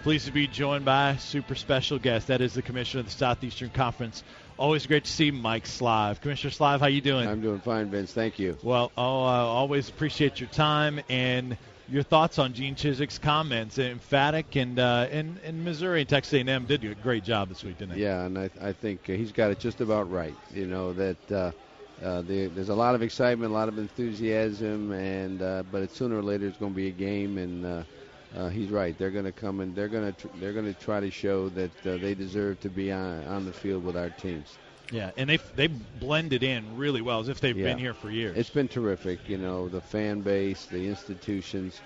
Pleased to be joined by a super special guest. That is the Commissioner of the Southeastern Conference. Always great to see Mike Slive. Commissioner Slive, how you doing? I'm doing fine, Vince. Thank you. Well, always appreciate your time and your thoughts on Gene Chizik's comments. Emphatic, and Missouri and Texas A&M did do a great job this week, didn't they? Yeah, and I think he's got it just about right. You know, that there's a lot of excitement, a lot of enthusiasm, but sooner or later it's going to be a game, and he's right. They're going to come and they're going to try to show that they deserve to be on the field with our teams. Yeah, and they blended in really well, as if they've been here for years. It's been terrific. You know, the fan base, the institutions.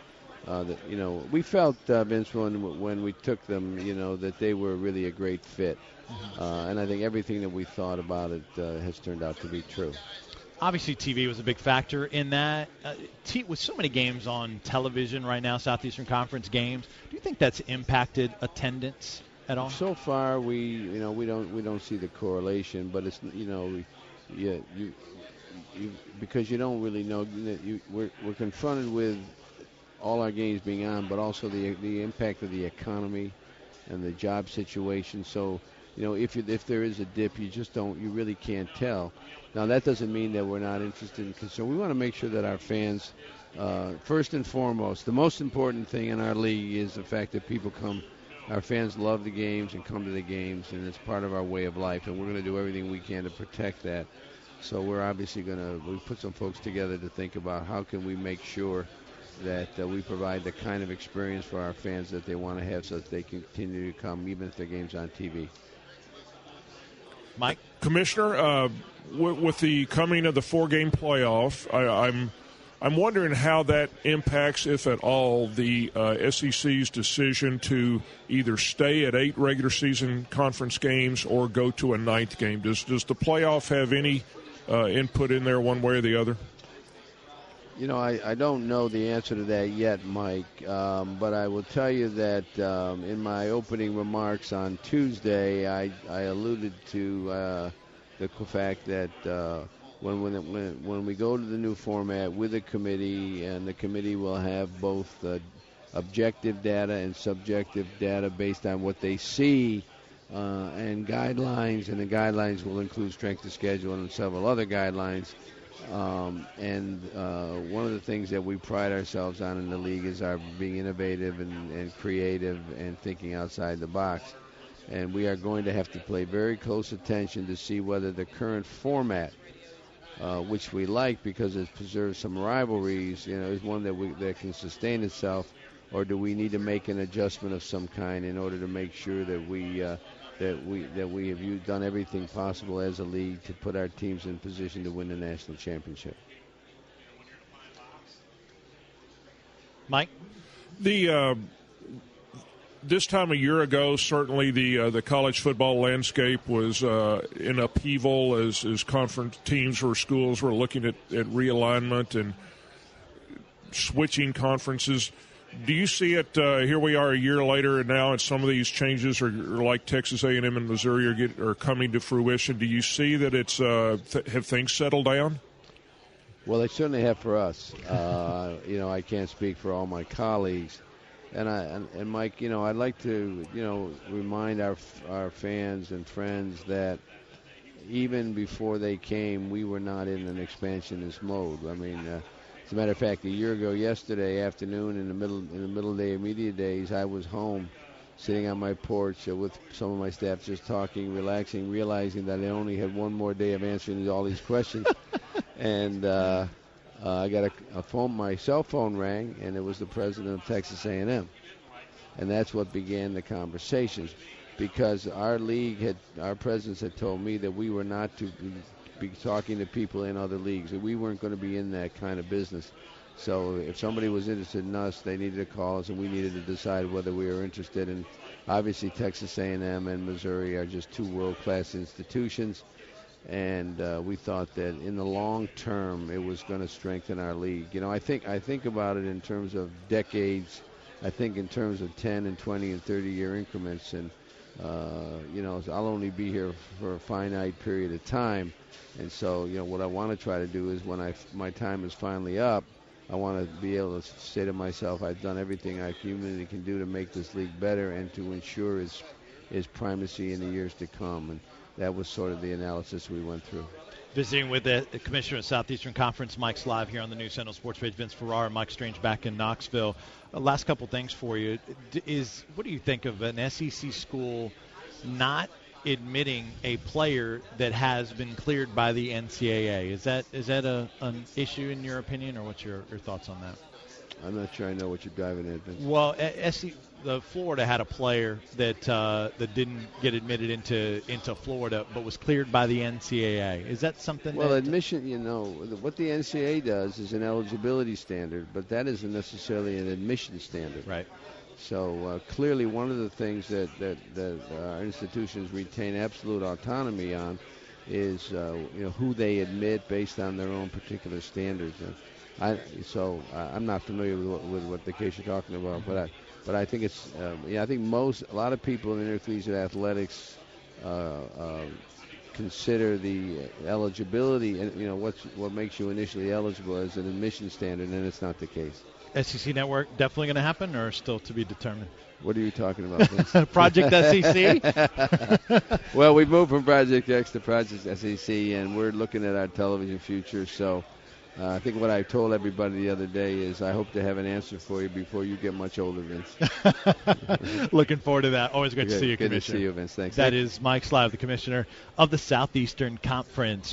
We felt, Vince, when we took them, that they were really a great fit. And I think everything that we thought about it has turned out to be true. Obviously, TV was a big factor in that. With so many games on television right now, Southeastern Conference games, do you think that's impacted attendance at all? So far, we don't see the correlation, but it's because you don't really know. We're confronted with all our games being on, but also the impact of the economy and the job situation. So, if there is a dip, you really can't tell. Now, that doesn't mean that we're not interested in concern. We want to make sure that our fans, first and foremost, the most important thing in our league is the fact that people come. Our fans love the games and come to the games, and it's part of our way of life, and we're going to do everything we can to protect that. So we're obviously we put some folks together to think about how can we make sure that we provide the kind of experience for our fans that they want to have so that they can continue to come even if the game's on TV. Mike? Commissioner, with the coming of the 4-game playoff, I'm wondering how that impacts, if at all, the SEC's decision to either stay at 8 regular season conference games or go to a 9th game. Does the playoff have any input in there one way or the other? I don't know the answer to that yet, Mike, but I will tell you that in my opening remarks on Tuesday, I alluded to the fact that when we go to the new format with a committee, and the committee will have both objective data and subjective data based on what they see and guidelines, and the guidelines will include strength of schedule and several other guidelines. One of the things that we pride ourselves on in the league is our being innovative and creative and thinking outside the box. And we are going to have to pay very close attention to see whether the current format, which we like because it preserves some rivalries, is one that can sustain itself, or do we need to make an adjustment of some kind in order to make sure that we have done everything possible as a league to put our teams in position to win the national championship. Mike? This time a year ago, certainly the college football landscape was in upheaval as conference teams or schools were looking at realignment and switching conferences. Do you see it, here we are a year later, and now some of these changes are like Texas A&M and Missouri are coming to fruition. Do you see that it's have things settled down? Well, they certainly have for us. I can't speak for all my colleagues. And Mike, I'd like to, remind our fans and friends that even before they came, we were not in an expansionist mode. I mean, as a matter of fact, a year ago yesterday afternoon, in the middle day of media days, I was home, sitting on my porch with some of my staff, just talking, relaxing, realizing that I only had one more day of answering all these questions, and I got a phone. My cell phone rang, and it was the president of Texas A&M, and that's what began the conversations, because our presidents had told me that we were not to be talking to people in other leagues, that we weren't going to be in that kind of business. So if somebody was interested in us, they needed to call us, and we needed to decide whether we were interested. And obviously Texas A&M and Missouri are just two world-class institutions, and we thought that in the long term it was going to strengthen our league. I think about it in terms of decades. I think in terms of 10 and 20 and 30-year increments, and I'll only be here for a finite period of time. And so, what I want to try to do is when my time is finally up, I want to be able to say to myself, I've done everything I humanly can do to make this league better and to ensure its primacy in the years to come. And that was sort of the analysis we went through. Visiting with the Commissioner of Southeastern Conference, Mike Slive, here on the News Sentinel Sports Page. Vince Ferrara, Mike Strange back in Knoxville. Last couple things for you. What do you think of an SEC school not admitting a player that has been cleared by the NCAA? Is that an issue in your opinion, or what's your thoughts on that? I'm not sure I know what you're driving at, Vince. Well, Florida had a player that didn't get admitted into Florida, but was cleared by the NCAA. Is that something? Well, admission, what the NCAA does is an eligibility standard, but that isn't necessarily an admission standard. Right. So clearly, one of the things that our institutions retain absolute autonomy on is who they admit based on their own particular standards. I'm not familiar with what the case you're talking about, but I think it's I think a lot of people in intercollegiate athletics consider the eligibility and what makes you initially eligible as an admission standard, and it's not the case. SEC Network definitely going to happen, or still to be determined? What are you talking about, Vince? Project SEC? Well, we've moved from Project X to Project SEC, and we're looking at our television future. So I think what I told everybody the other day is I hope to have an answer for you before you get much older, Vince. Looking forward to that. Always good to see you, Good Commissioner. to see you, Vince. Thanks. That is Mike Slive, the Commissioner of the Southeastern Conference.